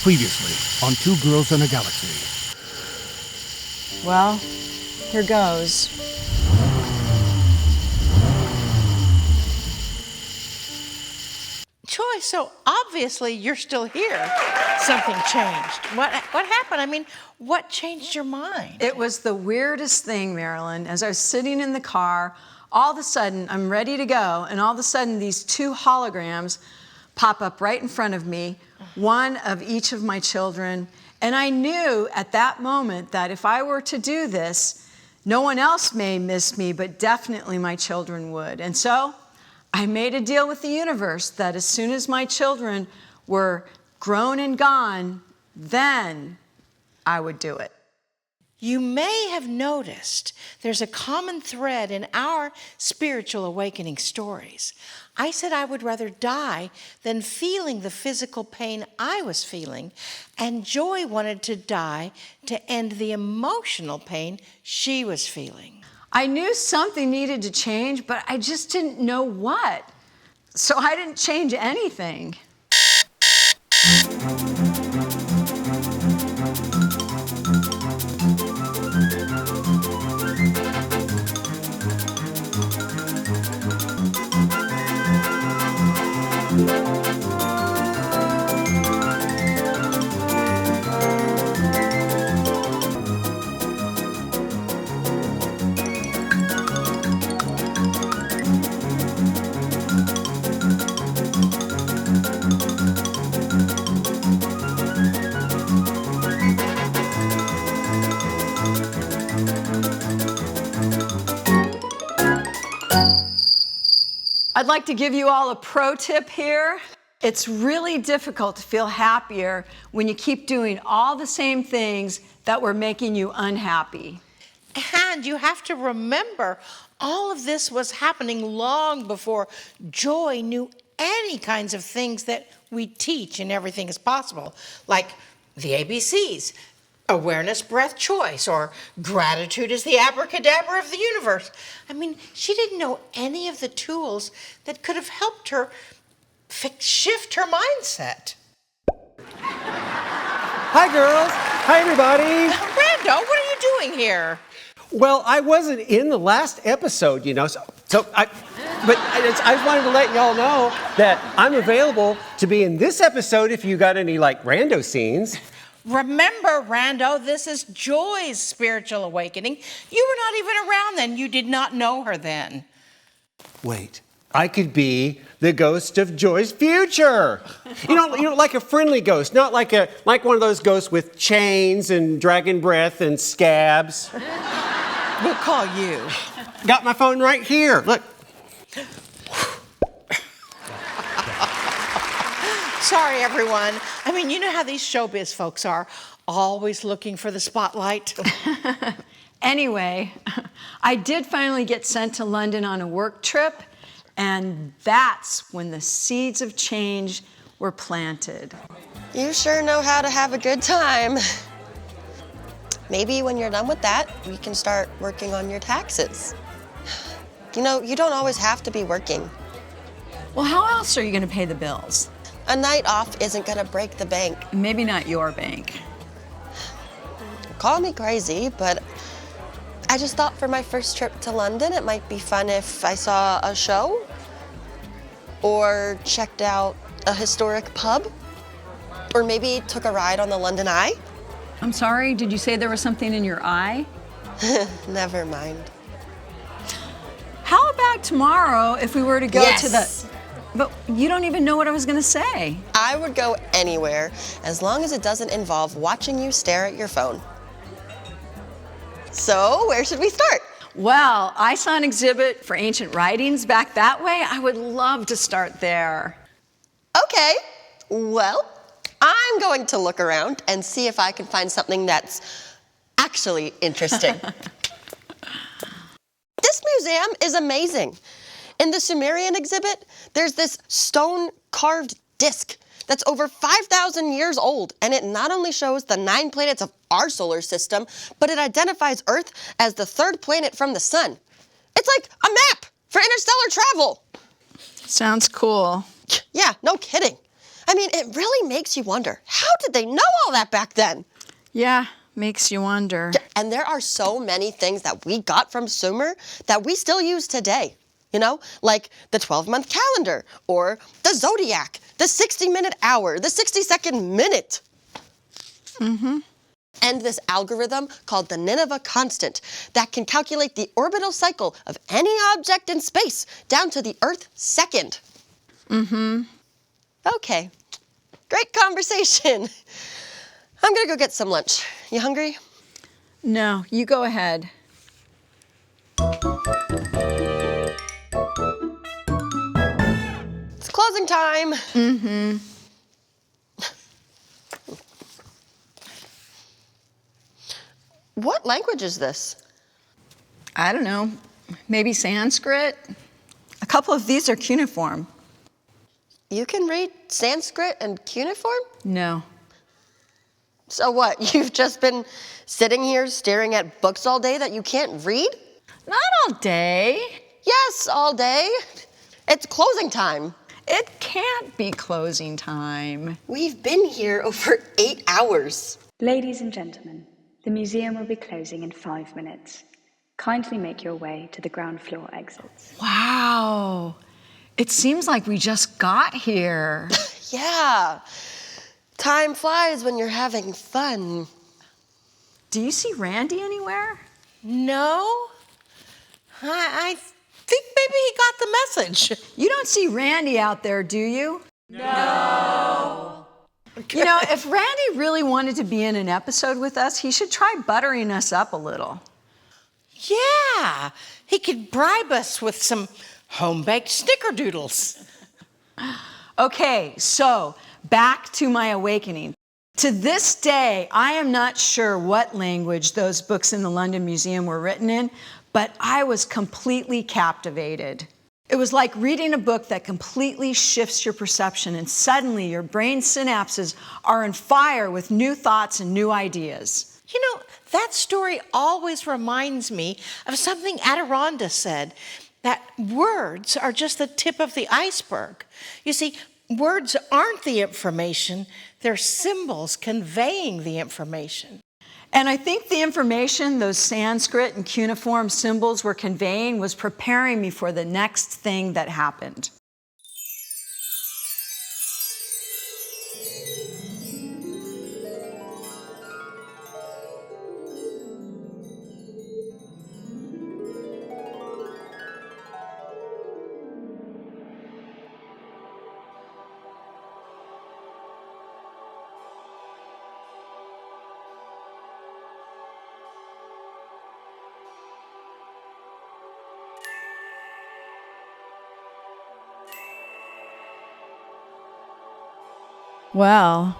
Previously on Two Girls in a Galaxy. Well, here goes. Joy, so obviously you're still here. Something changed. What happened? I mean, what changed your mind? It was the weirdest thing, Marilyn. As I was sitting in the car, all of a sudden, I'm ready to go, and all of a sudden, these two holograms pop up right in front of me, one of each of my children. And I knew at that moment that if I were to do this, no one else may miss me, but definitely my children would. And so I made a deal with the universe that as soon as my children were grown and gone, then I would do it. You may have noticed there's a common thread in our spiritual awakening stories. I said I would rather die than feeling the physical pain I was feeling, and Joy wanted to die to end the emotional pain she was feeling. I knew something needed to change, but I just didn't know what. So I didn't change anything. I'd like to give you all a pro tip here. It's really difficult to feel happier when you keep doing all the same things that were making you unhappy. And you have to remember, all of this was happening long before Joy knew any kinds of things that we teach in Everything is Possible, like the ABCs, awareness, breath, choice, or gratitude is the abracadabra of the universe. I mean, she didn't know any of the tools that could have helped her shift her mindset. Hi, girls. Hi, everybody. Rando, what are you doing here? Well, I wasn't in the last episode, you know, but I just wanted to let y'all know that I'm available to be in this episode if you got any, like, rando scenes. Remember, Rando, this is Joy's spiritual awakening. You were not even around then. You did not know her then. Wait, I could be the ghost of Joy's future. You know, like a friendly ghost, not like one of those ghosts with chains and dragon breath and scabs. We'll call you. Got my phone right here. Look. Sorry, everyone. I mean, you know how these showbiz folks are, always looking for the spotlight. Anyway, I did finally get sent to London on a work trip, and that's when the seeds of change were planted. You sure know how to have a good time. Maybe when you're done with that, we can start working on your taxes. You know, you don't always have to be working. Well, how else are you going to pay the bills? A night off isn't gonna break the bank. Maybe not your bank. Call me crazy, but I just thought for my first trip to London, it might be fun if I saw a show or checked out a historic pub or maybe took a ride on the London Eye. I'm sorry, did you say there was something in your eye? Never mind. How about tomorrow if we were to go to the... Yes. But you don't even know what I was going to say. I would go anywhere as long as it doesn't involve watching you stare at your phone. So, where should we start? Well, I saw an exhibit for ancient writings back that way. I would love to start there. Okay, well, I'm going to look around and see if I can find something that's actually interesting. This museum is amazing. In the Sumerian exhibit, there's this stone-carved disc that's over 5,000 years old, and it not only shows the 9 planets of our solar system, but it identifies Earth as the 3rd planet from the sun. It's like a map for interstellar travel. Sounds cool. Yeah, no kidding. I mean, it really makes you wonder, how did they know all that back then? Yeah, makes you wonder. And there are so many things that we got from Sumer that we still use today. You know, like the 12-month calendar, or the zodiac, the 60-minute hour, the 60-second minute. And this algorithm called the Nineveh constant that can calculate the orbital cycle of any object in space down to the Earth second. Okay, great conversation. I'm gonna go get some lunch. You hungry? No, you go ahead. It's closing time. What language is this? I don't know, maybe Sanskrit? A couple of these are cuneiform. You can read Sanskrit and cuneiform? No. So what, you've just been sitting here staring at books all day that you can't read? Not all day. Yes, all day. It's closing time. It can't be closing time. We've been here over 8 hours. Ladies and gentlemen, the museum will be closing in 5 minutes. Kindly make your way to the ground floor exits. Wow. It seems like we just got here. Yeah. Time flies when you're having fun. Do you see Randy anywhere? No? I think maybe he got the message. You don't see Randy out there, do you? No. You know, if Randy really wanted to be in an episode with us, he should try buttering us up a little. Yeah, he could bribe us with some home-baked snickerdoodles. Okay, so back to my awakening. To this day, I am not sure what language those books in the London Museum were written in, but I was completely captivated. It was like reading a book that completely shifts your perception, and suddenly your brain synapses are on fire with new thoughts and new ideas. You know, that story always reminds me of something Adironda said, that words are just the tip of the iceberg. You see, words aren't the information, they're symbols conveying the information. And I think the information those Sanskrit and cuneiform symbols were conveying was preparing me for the next thing that happened. Well,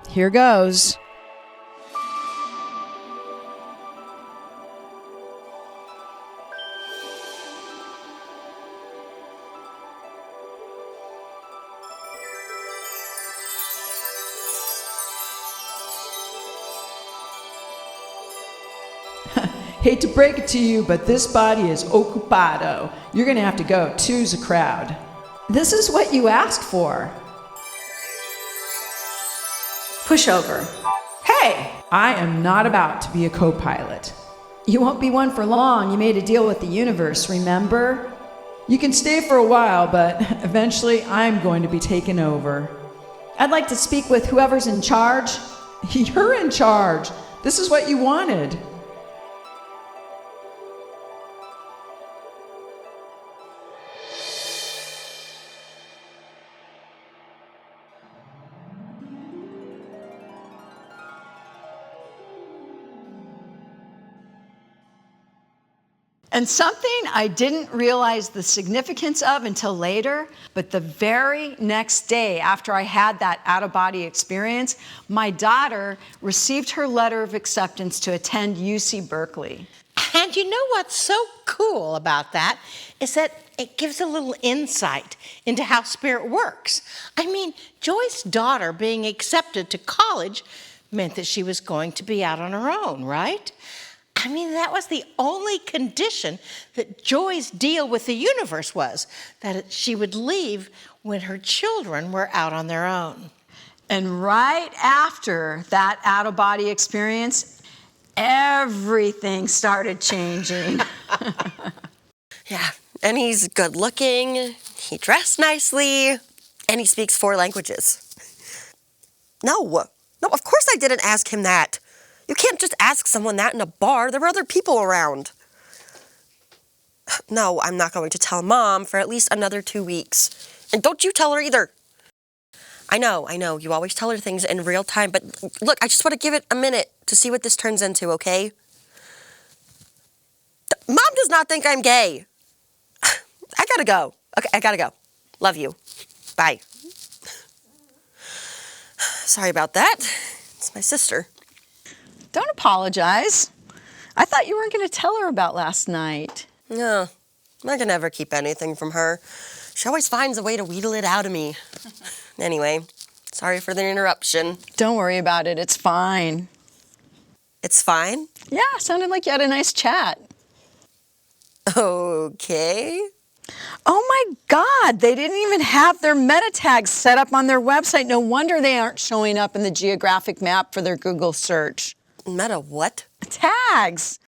here goes. Hate to break it to you, but this body is occupado. You're gonna have to go. Two's a crowd. This is what you asked for. Pushover. Hey, I am not about to be a co-pilot. You won't be one for long. You made a deal with the universe, remember? You can stay for a while, but eventually I'm going to be taken over. I'd like to speak with whoever's in charge. You're in charge. This is what you wanted. And something I didn't realize the significance of until later, but the very next day after I had that out-of-body experience, my daughter received her letter of acceptance to attend UC Berkeley. And you know what's so cool about that is that it gives a little insight into how spirit works. I mean, Joy's daughter being accepted to college meant that she was going to be out on her own, right? I mean, that was the only condition that Joy's deal with the universe was, that she would leave when her children were out on their own. And right after that out-of-body experience, everything started changing. Yeah, and he's good looking, he dressed nicely, and he speaks 4 languages. No, of course I didn't ask him that. You can't just ask someone that in a bar. There were other people around. No, I'm not going to tell Mom for at least another 2 weeks. And don't you tell her either. I know, you always tell her things in real time, but look, I just want to give it a minute to see what this turns into, okay? Mom does not think I'm gay. I gotta go. Okay, I gotta go. Love you. Bye. Sorry about that. It's my sister. Don't apologize. I thought you weren't going to tell her about last night. No, I can never keep anything from her. She always finds a way to wheedle it out of me. Anyway, sorry for the interruption. Don't worry about it. It's fine. It's fine? Yeah, sounded like you had a nice chat. Okay. Oh my God, they didn't even have their meta tags set up on their website. No wonder they aren't showing up in the geographic map for their Google search. Meta what? Tags.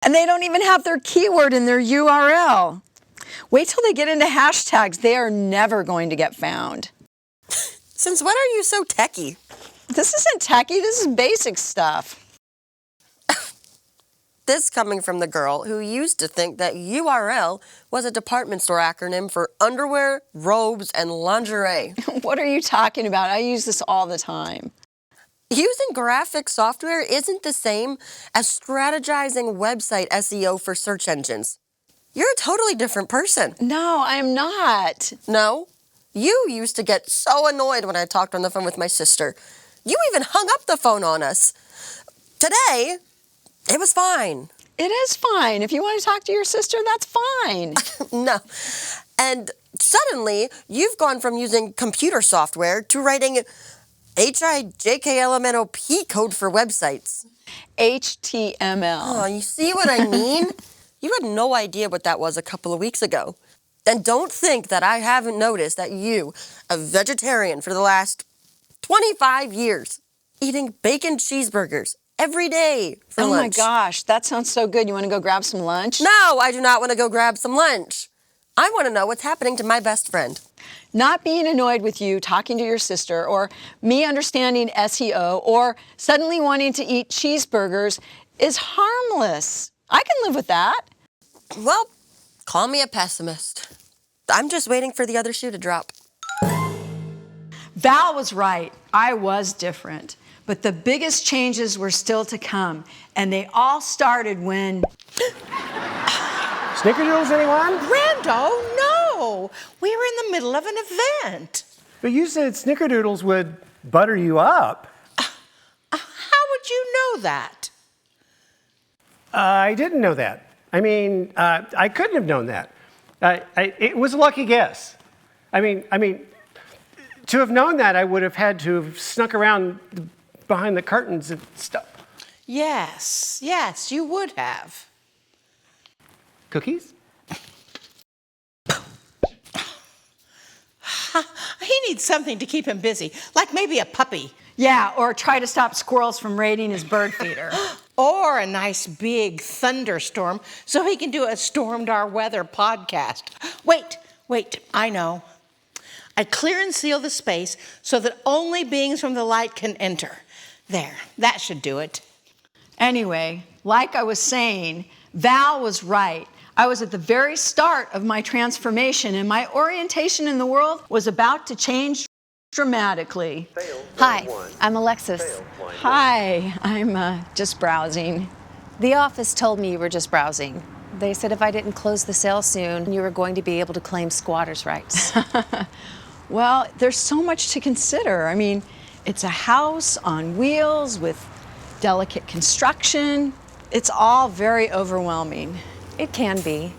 And they don't even have their keyword in their URL. Wait till they get into hashtags. They are never going to get found. Since when are you so techie? This isn't techie, this is basic stuff. This coming from the girl who used to think that URL was a department store acronym for underwear, robes, and lingerie. What are you talking about? I use this all the time. Using graphic software isn't the same as strategizing website SEO for search engines. You're a totally different person. No, I'm not. No? You used to get so annoyed when I talked on the phone with my sister. You even hung up the phone on us. Today, it was fine. It is fine. If you want to talk to your sister, that's fine. No. And suddenly, you've gone from using computer software to writing HIJKLMNOP code for websites. HTML. Oh, you see what I mean? You had no idea what that was a couple of weeks ago. And don't think that I haven't noticed that you, a vegetarian for the last 25 years, eating bacon cheeseburgers every day for lunch. Oh my gosh, that sounds so good. You want to go grab some lunch? No, I do not want to go grab some lunch. I want to know what's happening to my best friend. Not being annoyed with you talking to your sister, or me understanding SEO, or suddenly wanting to eat cheeseburgers is harmless. I can live with that. Well, call me a pessimist. I'm just waiting for the other shoe to drop. Val was right. I was different. But the biggest changes were still to come. And they all started when... Snickerdoodles, anyone? Brando, no! We were in the middle of an event. But you said Snickerdoodles would butter you up. How would you know that? I didn't know that. I mean, I couldn't have known that. It was a lucky guess. I mean, to have known that, I would have had to have snuck around behind the curtains and stuff. Yes, you would have. Cookies? He needs something to keep him busy, like maybe a puppy. Yeah, or try to stop squirrels from raiding his bird feeder. Or a nice big thunderstorm so he can do a Stormed Our Weather podcast. Wait, I know. I'd clear and seal the space so that only beings from the light can enter. There, that should do it. Anyway, like I was saying, Val was right. I was at the very start of my transformation, and my orientation in the world was about to change dramatically. Hi, I'm Alexis. Hi, I'm just browsing. The office told me you were just browsing. They said if I didn't close the sale soon, you were going to be able to claim squatters' rights. Well, there's so much to consider. I mean, it's a house on wheels with delicate construction. It's all very overwhelming. It can be.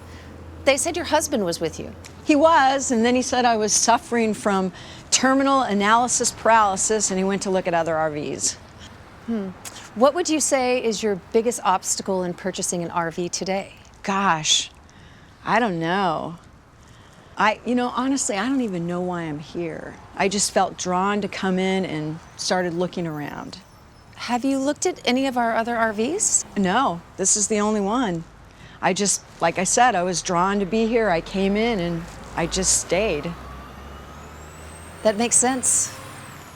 They said your husband was with you. He was, and then he said I was suffering from terminal analysis paralysis, and he went to look at other RVs. What would you say is your biggest obstacle in purchasing an RV today? Gosh, I don't know. Honestly, I don't even know why I'm here. I just felt drawn to come in and started looking around. Have you looked at any of our other RVs? No, this is the only one. Like I said, I was drawn to be here. I came in and I just stayed. That makes sense.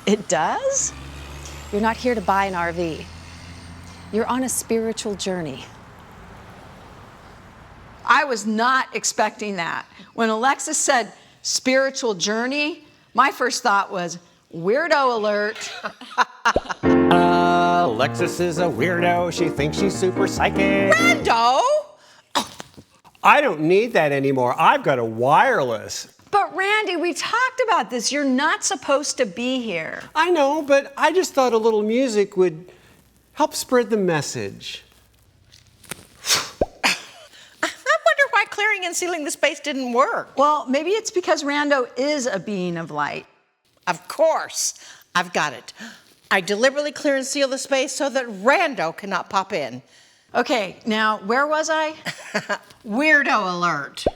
It does? You're not here to buy an RV. You're on a spiritual journey. I was not expecting that. When Alexis said spiritual journey, my first thought was weirdo alert. Alexis is a weirdo. She thinks she's super psychic. Brando! I don't need that anymore. I've got a wireless. But Randy, we talked about this. You're not supposed to be here. I know, but I just thought a little music would help spread the message. I wonder why clearing and sealing the space didn't work. Well, maybe it's because Rando is a being of light. Of course. I've got it. I deliberately clear and seal the space so that Rando cannot pop in. Okay, now where was I? Weirdo alert.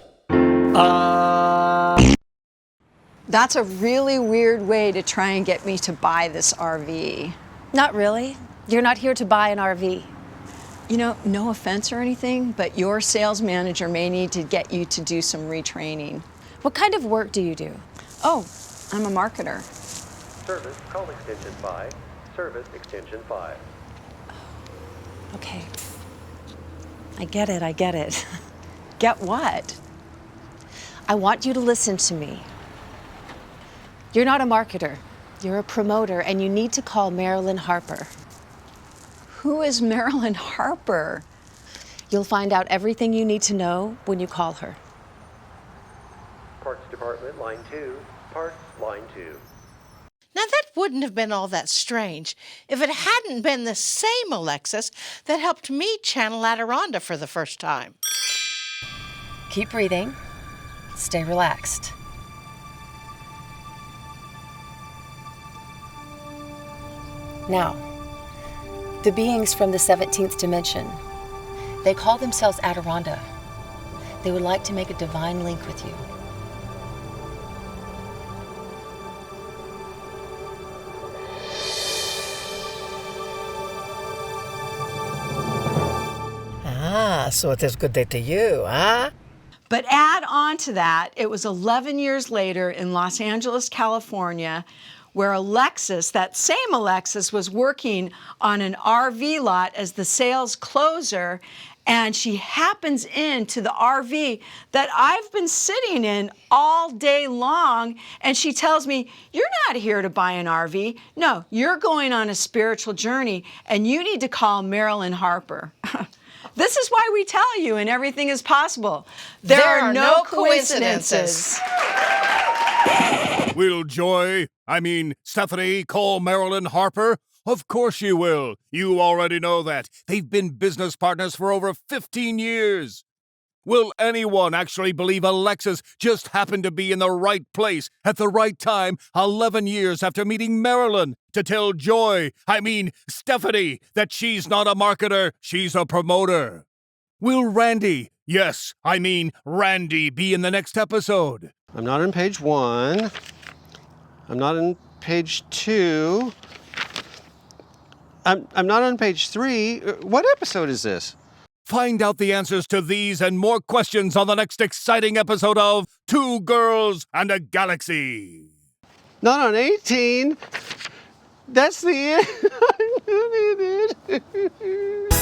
That's a really weird way to try and get me to buy this RV. Not really. You're not here to buy an RV. No offense or anything, but your sales manager may need to get you to do some retraining. What kind of work do you do? Oh, I'm a marketer. Service, call extension 5. Service, extension 5. Okay. I get it. Get what? I want you to listen to me. You're not a marketer. You're a promoter, and you need to call Marilyn Harper. Who is Marilyn Harper? You'll find out everything you need to know when you call her. Parts department, line 2. Parts, line 2. Now, that wouldn't have been all that strange if it hadn't been the same Alexis that helped me channel Adironda for the first time. Keep breathing. Stay relaxed. Now, the beings from the 17th dimension, they call themselves Adironda. They would like to make a divine link with you. So it is good day to you, huh? But add on to that, it was 11 years later in Los Angeles, California, where Alexis, that same Alexis, was working on an RV lot as the sales closer, and she happens into the RV that I've been sitting in all day long, and she tells me, "You're not here to buy an RV. No, you're going on a spiritual journey, and you need to call Marilyn Harper." This is why we tell you, and everything is possible. There are no coincidences. Will Stephanie, call Marilyn Harper? Of course she will. You already know that. They've been business partners for over 15 years. Will anyone actually believe Alexis just happened to be in the right place at the right time 11 years after meeting Marilyn to tell Stephanie, that she's not a marketer, she's a promoter? Will Randy, Randy, be in the next episode? I'm not on page 1. I'm not on page 2. I'm not on page 3. What episode is this? Find out the answers to these and more questions on the next exciting episode of Two Girls and a Galaxy. Not on 18. That's the end.